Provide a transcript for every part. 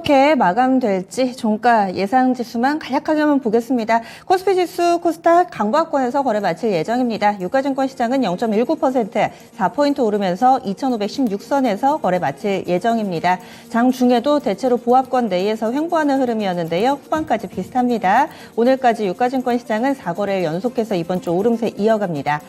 어떻게 마감될지 종가 예상 지수만 간략하게 한번 보겠습니다. 코스피 지수 코스닥 강보합권에서 거래 마칠 예정입니다. 유가증권 시장은 0.19% 4포인트 오르면서 2,516선에서 거래 마칠 예정입니다. 장중에도 대체로 보합권 내에서 횡보하는 흐름이었는데요. 후반까지 비슷합니다. 오늘까지 유가증권 시장은 4거래일 연속해서 이번 주 오름세 이어갑니다.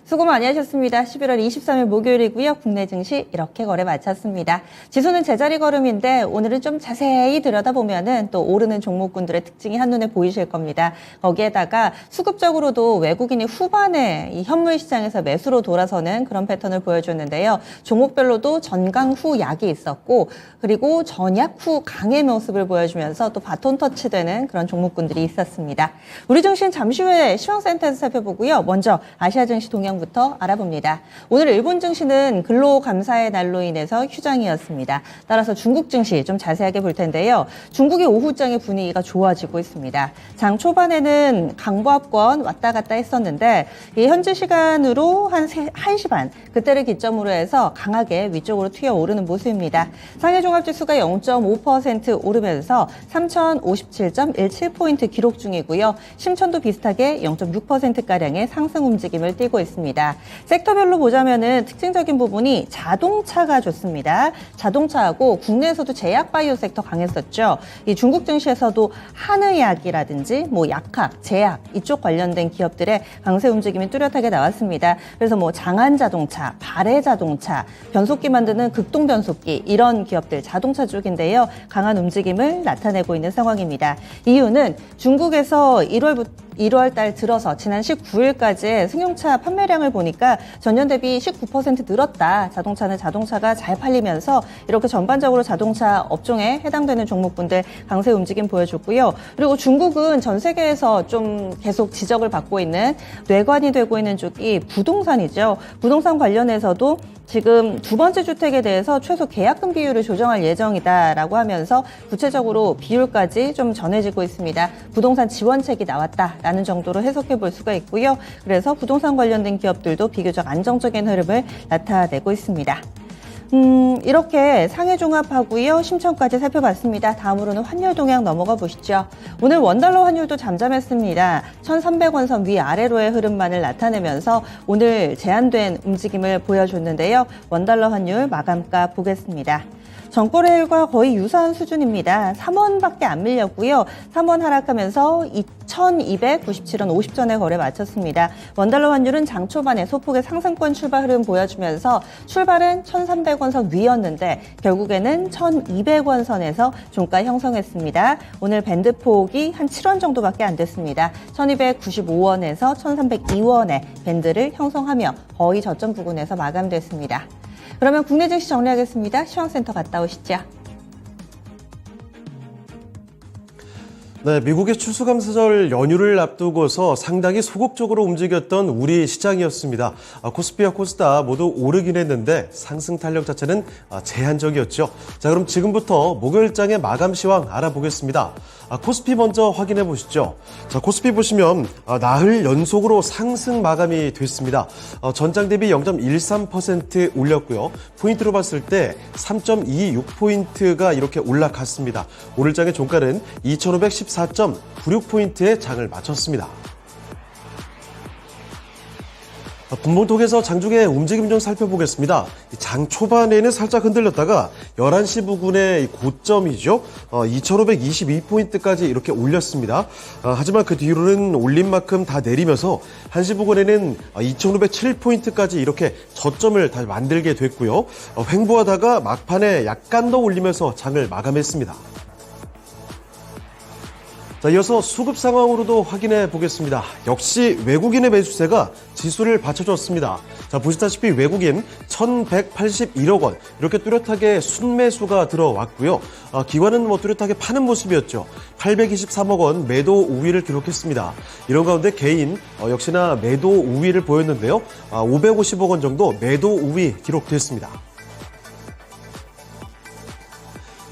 수고 많이 하셨습니다. 11월 23일 목요일이고요. 국내 증시 이렇게 거래 마쳤습니다. 지수는 제자리 걸음인데 오늘은 좀 자세히 들여다보면은 또 오르는 종목군들의 특징이 한눈에 보이실 겁니다. 거기에다가 수급적으로도 외국인이 후반에 이 현물 시장에서 매수로 돌아서는 그런 패턴을 보여줬는데요. 종목별로도 전강 후 약이 있었고 그리고 전약 후 강의 모습을 보여주면서 또 바톤 터치되는 그런 종목군들이 있었습니다. 우리 증시는 잠시 후에 시황센터에서 살펴보고요. 먼저 아시아 증시 동향부터 알아봅니다. 오늘 일본 증시는 근로감사의 날로 인해서 휴장이었습니다. 따라서 중국 증시 좀 자세하게 볼 텐데요. 중국의 오후장의 분위기가 좋아지고 있습니다. 장 초반에는 강보합권 왔다 갔다 했었는데 현지 시간으로 한 1시 반 그때를 기점으로 해서 강하게 위쪽으로 튀어오르는 모습입니다. 상해종합지수가 0.5% 오르면서 3,057.17포인트 기록 중이고요. 심천도 비슷하게 0.6%가량의 상승 움직임을 띠고 있습니다. 섹터별로 보자면은 특징적인 부분이 자동차가 좋습니다. 자동차하고 국내에서도 제약 바이오 섹터 강했었죠. 이 중국 증시에서도 한의약이라든지 약학, 제약 이쪽 관련된 기업들의 강세 움직임이 뚜렷하게 나왔습니다. 그래서 장안 자동차, 발해 자동차, 변속기 만드는 극동 변속기 이런 기업들 자동차 쪽인데요. 강한 움직임을 나타내고 있는 상황입니다. 이유는 중국에서 1월 달 들어서 지난 19일까지 승용차 판매량을 보니까 전년 대비 19% 늘었다. 자동차는 자동차가 잘 팔리면서 이렇게 전반적으로 자동차 업종에 해당되는 종목군들 강세 움직임 보여줬고요. 그리고 중국은 전 세계에서 좀 계속 지적을 받고 있는 뇌관이 되고 있는 쪽이 부동산이죠. 부동산 관련해서도 지금 두 번째 주택에 대해서 최소 계약금 비율을 조정할 예정이다라고 하면서 구체적으로 비율까지 좀 전해지고 있습니다. 부동산 지원책이 나왔다라는 정도로 해석해 볼 수가 있고요. 그래서 부동산 관련된 기업들도 비교적 안정적인 흐름을 나타내고 있습니다. 이렇게 상해종합하고요. 심천까지 살펴봤습니다. 다음으로는 환율 동향 넘어가 보시죠. 오늘 원달러 환율도 잠잠했습니다. 1,300원 선 위아래로의 흐름만을 나타내면서 오늘 제한된 움직임을 보여줬는데요. 원달러 환율 마감가 보겠습니다. 전거래일과 거의 유사한 수준입니다. 3원밖에 안 밀렸고요. 3원 하락하면서 2,297원 50전에 거래 마쳤습니다. 원달러 환율은 장 초반에 소폭의 상승권 출발 흐름 보여주면서 출발은 1,300원 선 위였는데 결국에는 1,200원 선에서 종가 형성했습니다. 오늘 밴드폭이 한 7원 정도밖에 안 됐습니다. 1,295원에서 1,302원의 밴드를 형성하며 거의 저점 부근에서 마감됐습니다. 그러면 국내 증시 정리하겠습니다. 시황센터 갔다 오시죠. 네, 미국의 추수감사절 연휴를 앞두고서 상당히 소극적으로 움직였던 우리 시장이었습니다. 코스피와 코스닥 모두 오르긴 했는데 상승 탄력 자체는 제한적이었죠. 자, 그럼 지금부터 목요일장의 마감 시황 알아보겠습니다. 코스피 먼저 확인해 보시죠. 자, 코스피 보시면 나흘 연속으로 상승 마감이 됐습니다. 전장 대비 0.13% 올렸고요. 포인트로 봤을 때 3.26포인트가 이렇게 올라갔습니다. 오늘장의 종가는 2,514.96포인트의 장을 마쳤습니다. 분봉통에서 장중의 움직임 좀 살펴보겠습니다. 장 초반에는 살짝 흔들렸다가 11시 부근의 고점이죠. 2,522포인트까지 이렇게 올렸습니다. 하지만 그 뒤로는 올린 만큼 다 내리면서 1시 부근에는 2,507포인트까지 이렇게 저점을 다시 만들게 됐고요. 횡보하다가 막판에 약간 더 올리면서 장을 마감했습니다. 자, 이어서 수급 상황으로도 확인해 보겠습니다. 역시 외국인의 매수세가 지수를 받쳐줬습니다. 자, 보시다시피 외국인 1,181억 원 이렇게 뚜렷하게 순매수가 들어왔고요. 기관은 뚜렷하게 파는 모습이었죠. 823억 원 매도 우위를 기록했습니다. 이런 가운데 개인 역시나 매도 우위를 보였는데요. 550억 원 정도 매도 우위 기록됐습니다.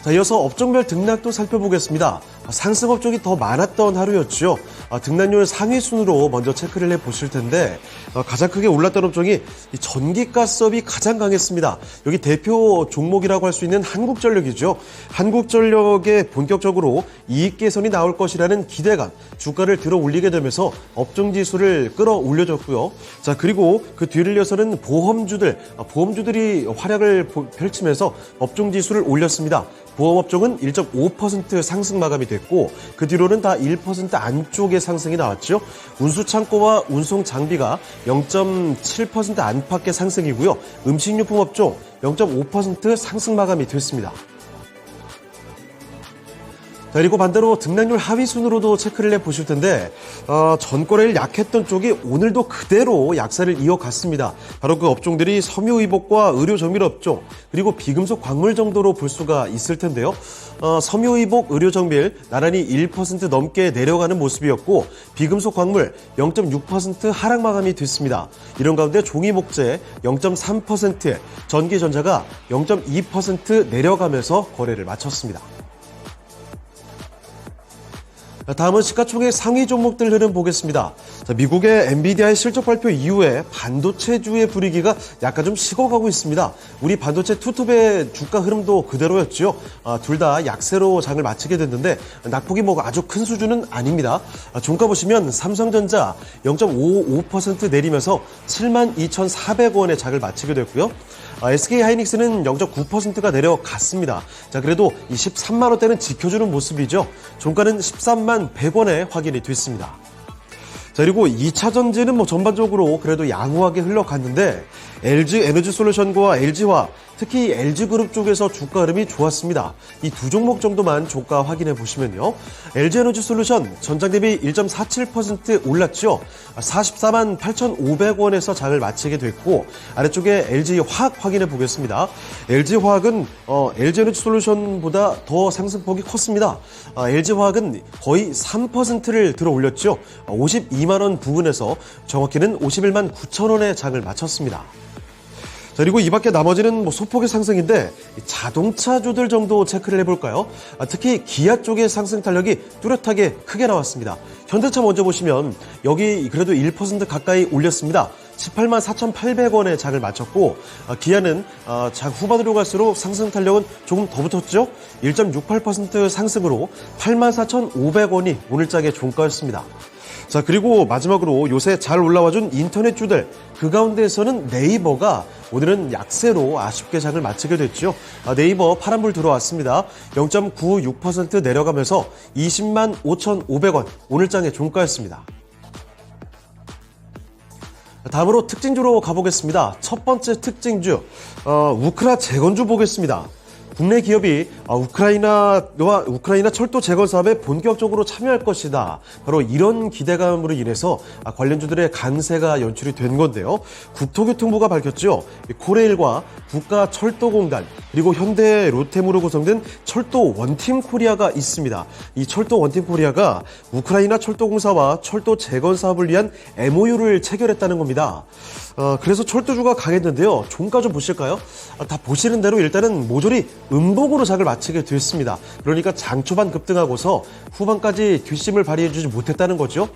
자, 이어서 업종별 등락도 살펴보겠습니다. 상승 업종이 더 많았던 하루였죠. 등락률 상위 순으로 먼저 체크를 해보실 텐데 가장 크게 올랐던 업종이 이 전기가스업이 가장 강했습니다. 여기 대표 종목이라고 할 수 있는 한국전력이죠. 한국전력에 본격적으로 이익 개선이 나올 것이라는 기대감, 주가를 들어 올리게 되면서 업종 지수를 끌어올려줬고요. 자, 그리고 그 뒤를 이어서는 보험주들이 활약을 펼치면서 업종 지수를 올렸습니다. 보험업종은 1.5% 상승 마감이 됐고 그 뒤로는 다 1% 안쪽의 상승이 나왔죠. 운수창고와 운송장비가 0.7% 안팎의 상승이고요. 음식료품업종 0.5% 상승 마감이 됐습니다. 자, 그리고 반대로 등락률 하위 순으로도 체크를 해보실 텐데 전거래일 약했던 쪽이 오늘도 그대로 약세를 이어갔습니다. 바로 그 업종들이 섬유의복과 의료정밀업종 그리고 비금속 광물 정도로 볼 수가 있을 텐데요. 섬유의복, 의료정밀 나란히 1% 넘게 내려가는 모습이었고 비금속 광물 0.6% 하락 마감이 됐습니다. 이런 가운데 종이목재 0.3%, 전기전자가 0.2% 내려가면서 거래를 마쳤습니다. 다음은 시가총액 상위 종목들 흐름 보겠습니다. 자, 미국의 엔비디아의 실적 발표 이후에 반도체주의 분위기가 약간 좀 식어가고 있습니다. 우리 반도체 투톱의 주가 흐름도 그대로였죠. 둘 다 약세로 장을 마치게 됐는데 낙폭이 아주 큰 수준은 아닙니다. 종가 보시면 삼성전자 0.55% 내리면서 72,400원의 장을 마치게 됐고요. SK하이닉스는 0.9%가 내려갔습니다. 자, 그래도 이 13만 원대는 지켜주는 모습이죠. 종가는 13만 100원에 확인이 됐습니다. 자, 그리고 2차 전지는 전반적으로 그래도 양호하게 흘러갔는데 LG 에너지솔루션과 LG화학, 특히 LG그룹 쪽에서 주가 흐름이 좋았습니다. 이 두 종목 정도만 주가 확인해 보시면요. LG 에너지솔루션 전장 대비 1.47% 올랐죠. 44만 8,500원에서 장을 마치게 됐고 아래쪽에 LG화학 확인해 보겠습니다. LG화학은 LG 에너지솔루션보다 더 상승폭이 컸습니다. LG화학은 거의 3%를 들어 올렸죠. 52만 원 부근에서 정확히는 51만 9천 원의 장을 마쳤습니다. 자, 그리고 이 밖에 나머지는 소폭의 상승인데 자동차주들 정도 체크를 해볼까요? 특히 기아 쪽의 상승 탄력이 뚜렷하게 크게 나왔습니다. 현대차 먼저 보시면 여기 그래도 1% 가까이 올렸습니다. 18만 4,800원의 장을 마쳤고 기아는 장 후반으로 갈수록 상승 탄력은 조금 더 붙었죠. 1.68% 상승으로 8만 4,500원이 오늘장의 종가였습니다. 자, 그리고 마지막으로 요새 잘 올라와준 인터넷주들 그 가운데에서는 네이버가 오늘은 약세로 아쉽게 장을 마치게 됐죠. 네이버 파란불 들어왔습니다. 0.96% 내려가면서 20만 5,500원 오늘장의 종가였습니다. 다음으로 특징주로 가보겠습니다. 첫 번째 특징주 우크라 재건주 보겠습니다. 국내 기업이 우크라이나 철도 재건 사업에 본격적으로 참여할 것이다. 바로 이런 기대감으로 인해서 관련주들의 강세가 연출이 된 건데요. 국토교통부가 밝혔죠. 코레일과 국가철도공단 그리고 현대 롯데모로 구성된 철도 원팀 코리아가 있습니다. 이 철도 원팀 코리아가 우크라이나 철도공사와 철도 재건 사업을 위한 MOU를 체결했다는 겁니다. 그래서 철도주가 강했는데요. 종가 좀 보실까요? 다 보시는 대로 일단은 모조리 음봉으로 장을 마치게 됐습니다. 그러니까 장 초반 급등하고서 후반까지 뒷심을 발휘해주지 못했다는 거죠.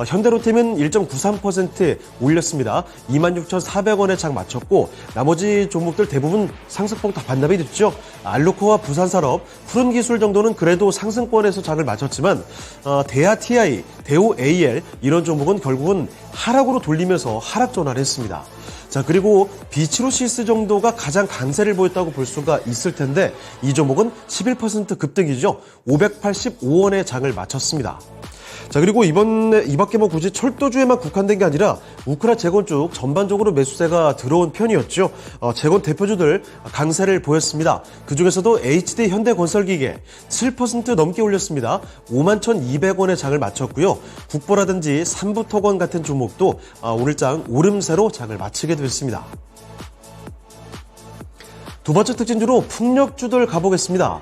현대로템은 1.93% 올렸습니다. 26,400원에 장 마쳤고 나머지 종목들 대부분 상승폭 다 반납이 됐죠. 알로코와 부산산업, 푸른기술 정도는 그래도 상승권에서 장을 마쳤지만 대하 TI, 대우 AL 이런 종목은 결국은 하락으로 돌리면서 하락 전환을 했습니다. 자, 그리고 비치로시스 정도가 가장 강세를 보였다고 볼 수가 있을 텐데 이 종목은 11% 급등이죠. 585원의 장을 마쳤습니다. 자, 그리고 이 밖에 굳이 철도주에만 국한된 게 아니라 우크라 재건 쪽 전반적으로 매수세가 들어온 편이었죠. 재건 대표주들 강세를 보였습니다. 그중에서도 HD 현대건설기계 7% 넘게 올렸습니다. 51,200원의 장을 마쳤고요. 국보라든지 삼부토건 같은 종목도 오늘장 오름세로 장을 마치게 됐습니다. 두 번째 특징주로 풍력주들 가보겠습니다.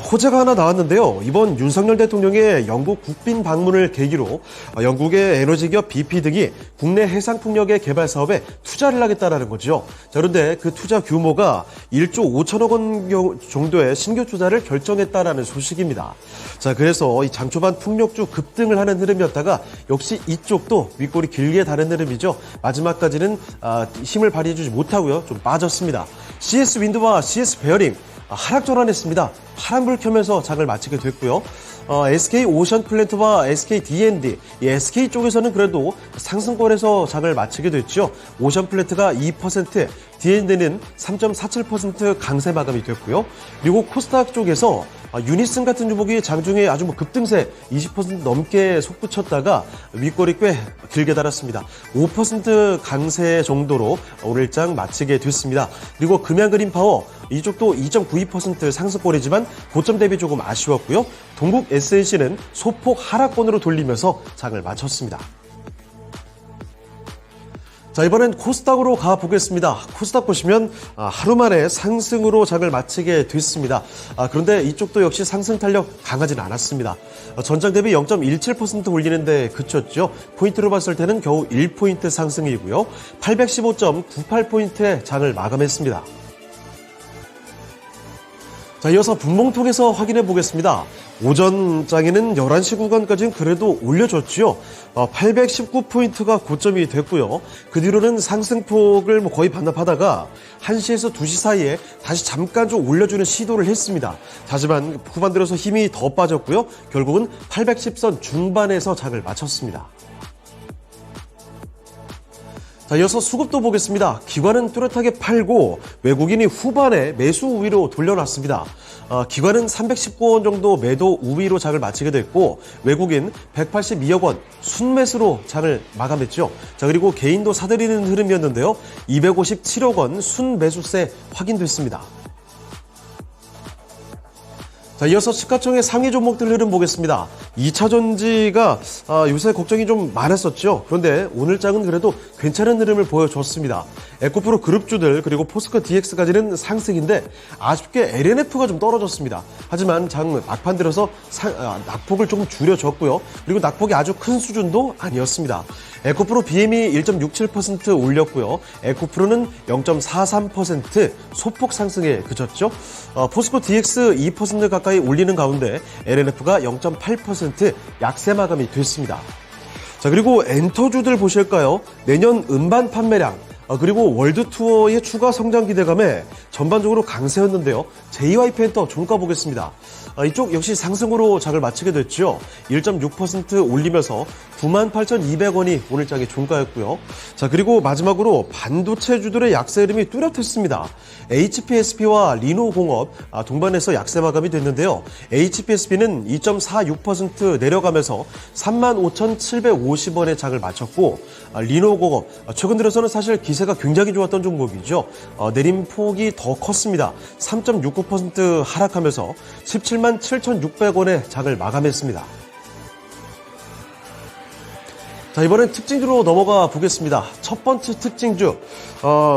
호재가 하나 나왔는데요. 이번 윤석열 대통령의 영국 국빈 방문을 계기로 영국의 에너지 기업 BP 등이 국내 해상 풍력의 개발 사업에 투자를 하겠다라는 거죠. 자, 그런데 그 투자 규모가 1조 5천억 원 정도의 신규 투자를 결정했다라는 소식입니다. 자, 그래서 이 장 초반 풍력주 급등을 하는 흐름이었다가 역시 이쪽도 윗골이 길게 다른 흐름이죠. 마지막까지는 힘을 발휘해주지 못하고요. 좀 빠졌습니다. CS 윈드와 CS 베어링 하락 전환했습니다. 파란불 켜면서 장을 마치게 됐고요. SK 오션 플랜트와 SK D&D, 이 SK 쪽에서는 그래도 상승권에서 장을 마치게 됐죠. 오션 플랜트가 2%, D&D는 3.47% 강세 마감이 됐고요. 그리고 코스닥 쪽에서 유니슨 같은 종목이 장중에 아주 급등세 20% 넘게 솟구쳤다가 윗골이 꽤 길게 달았습니다. 5% 강세 정도로 오늘 장 마치게 됐습니다. 그리고 금양그린파워 이쪽도 2.92% 상승권이지만 고점 대비 조금 아쉬웠고요. 동국 SNC는 소폭 하락권으로 돌리면서 장을 마쳤습니다. 자, 이번엔 코스닥으로 가보겠습니다. 코스닥 보시면 하루 만에 상승으로 장을 마치게 됐습니다. 그런데 이쪽도 역시 상승 탄력 강하진 않았습니다. 전장 대비 0.17% 올리는데 그쳤죠. 포인트로 봤을 때는 겨우 1포인트 상승이고요. 815.98포인트의 장을 마감했습니다. 자, 이어서 분봉통에서 확인해 보겠습니다. 오전장에는 11시 구간까지는 그래도 올려줬죠. 819포인트가 고점이 됐고요. 그 뒤로는 상승폭을 거의 반납하다가 1시에서 2시 사이에 다시 잠깐 좀 올려주는 시도를 했습니다. 하지만 후반 들어서 힘이 더 빠졌고요. 결국은 810선 중반에서 장을 마쳤습니다. 자, 이어서 수급도 보겠습니다. 기관은 뚜렷하게 팔고 외국인이 후반에 매수 우위로 돌려놨습니다. 기관은 319원 정도 매도 우위로 장을 마치게 됐고 외국인 182억 원 순매수로 장을 마감했죠. 자, 그리고 개인도 사들이는 흐름이었는데요. 257억 원 순매수세 확인됐습니다. 자, 이어서 시가총액 상위 종목들 흐름 보겠습니다. 2차전지가 요새 걱정이 좀 많았었죠. 그런데 오늘 장은 그래도 괜찮은 흐름을 보여줬습니다. 에코프로 그룹주들 그리고 포스코 DX까지는 상승인데 아쉽게 LNF가 좀 떨어졌습니다. 하지만 장 막판 들어서 낙폭을 조금 줄여줬고요. 그리고 낙폭이 아주 큰 수준도 아니었습니다. 에코프로 BM이 1.67% 올렸고요. 에코프로는 0.43% 소폭 상승에 그쳤죠. 포스코 DX 2% 가까이 올리는 가운데 LNF가 0.8% 약세 마감이 됐습니다. 자, 그리고 엔터주들 보실까요? 내년 음반 판매량 그리고 월드투어의 추가 성장 기대감에 전반적으로 강세였는데요. JYP 엔터 종가 보겠습니다. 이쪽 역시 상승으로 장을 마치게 됐죠. 1.6% 올리면서 98,200원이 오늘 장의 종가였고요. 자, 그리고 마지막으로 반도체주들의 약세 흐름이 뚜렷했습니다. HPSP와 리노공업 동반해서 약세 마감이 됐는데요. HPSP는 2.46% 내려가면서 35,750원의 장을 마쳤고 리노공업 최근 들어서는 사실 기세가 굉장히 좋았던 종목이죠. 내림폭이 더 컸습니다. 3.69% 하락하면서 177,600원의 장을 마감했습니다. 자, 이번엔 특징주로 넘어가 보겠습니다. 첫 번째 특징주,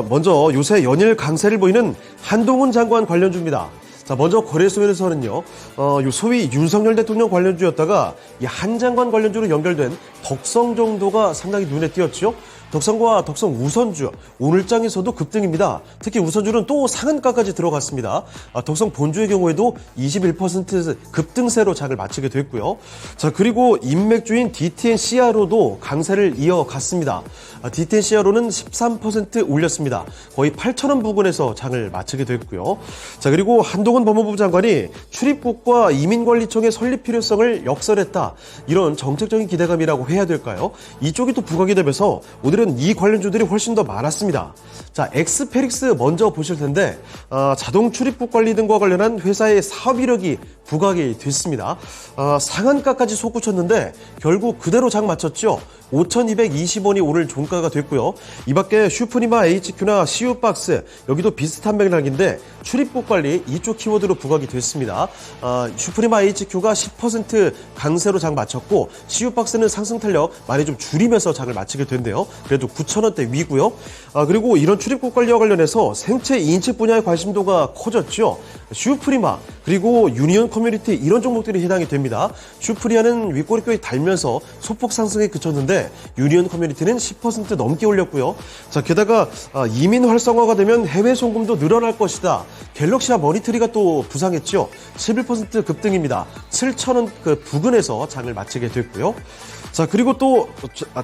먼저 요새 연일 강세를 보이는 한동훈 장관 관련주입니다. 자, 먼저 거래소에서는요, 요 소위 윤석열 대통령 관련주였다가 이 한 장관 관련주로 연결된 덕성 정도가 상당히 눈에 띄었죠. 덕성과 덕성 우선주 오늘 장에서도 급등입니다. 특히 우선주는 또 상한가까지 들어갔습니다. 덕성 본주의 경우에도 21% 급등세로 장을 마치게 됐고요. 자, 그리고 인맥주인 DTNCR로도 강세를 이어갔습니다. DTNCR로는 13% 올렸습니다. 거의 8,000원 부근에서 장을 마치게 됐고요. 자, 그리고 한동훈 법무부 장관이 출입국과 이민관리청의 설립 필요성을 역설했다. 이런 정책적인 기대감이라고 해야 될까요? 이쪽이 또 부각이 되면서 오늘은 이 관련주들이 훨씬 더 많았습니다. 자, 엑스페릭스 먼저 보실 텐데 자동 출입국 관리 등과 관련한 회사의 사업 이력이 부각이 됐습니다. 상한가까지 솟구쳤는데 결국 그대로 장 마쳤죠. 5,220원이 오늘 종가가 됐고요. 이 밖에 슈프리마 HQ나 CU박스 여기도 비슷한 맥락인데 출입국 관리 이쪽 키워드로 부각이 됐습니다. 슈프리마 HQ가 10% 강세로 장 마쳤고 CU박스는 상승 탄력 많이 좀 줄이면서 장을 마치게 된대요. 그래도 9,000원대 위고요. 그리고 이런 출입국 관리와 관련해서 생체 인식 분야의 관심도가 커졌죠. 슈프리마 그리고 유니온 커뮤니티 이런 종목들이 해당이 됩니다. 슈프리아는 윗꼬리뼈에 달면서 소폭 상승에 그쳤는데 유니온 커뮤니티는 10% 넘게 올렸고요. 자, 게다가 이민 활성화가 되면 해외 송금도 늘어날 것이다. 갤럭시와 머니트리가 또 부상했죠. 11% 급등입니다. 7,000원 부근에서 장을 마치게 됐고요. 자, 그리고 또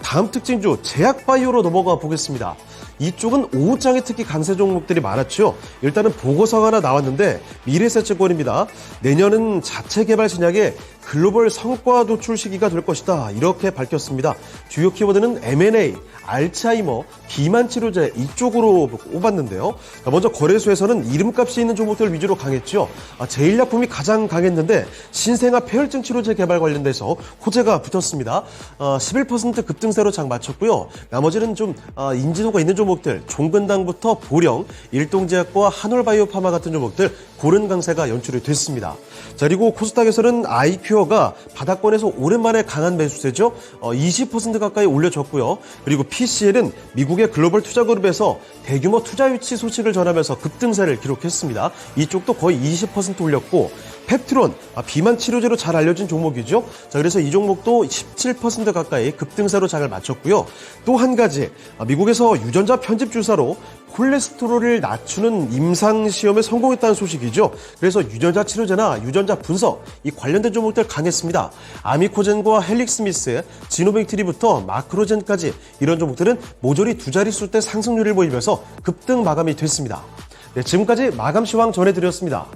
다음 특징주 제약바이오로 넘어가 보겠습니다. 이쪽은 오후장에 특히 강세 종목들이 많았죠. 일단은 보고서가 하나 나왔는데 미래세증권입니다. 내년은 자체 개발 신약의 글로벌 성과 도출 시기가 될 것이다. 이렇게 밝혔습니다. 주요 키워드는 M&A, 알츠하이머, 비만 치료제 이쪽으로 꼽았는데요. 먼저 거래소에서는 이름값이 있는 종목들 위주로 강했죠. 제일약품이 가장 강했는데 신생아 폐혈증 치료제 개발 관련돼서 호재가 붙었습니다. 11% 급등세로 장 마쳤고요. 나머지는 좀 인지도가 있는 종목들, 종근당부터 보령, 일동제약과 한올바이오파마 같은 종목들 고른 강세가 연출이 됐습니다. 자, 그리고 코스닥에서는 아이큐어가 바닥권에서 오랜만에 강한 매수세죠. 20% 가까이 올려줬고요. 그리고 PCL은 미국의 글로벌 투자그룹에서 대규모 투자 유치 소식을 전하면서 급등세를 기록했습니다. 이쪽도 거의 20% 올렸고 펩트론, 비만 치료제로 잘 알려진 종목이죠. 자, 그래서 이 종목도 17% 가까이 급등세로 장을 마쳤고요. 또 한 가지, 미국에서 유전자 편집 주사로 콜레스테롤을 낮추는 임상시험에 성공했다는 소식이죠. 그래서 유전자 치료제나 유전자 분석, 이 관련된 종목들 강했습니다. 아미코젠과 헬릭스미스, 지노백트리부터 마크로젠까지 이런 종목들은 모조리 두 자릿수대 상승률을 보이면서 급등 마감이 됐습니다. 네, 지금까지 마감시황 전해드렸습니다.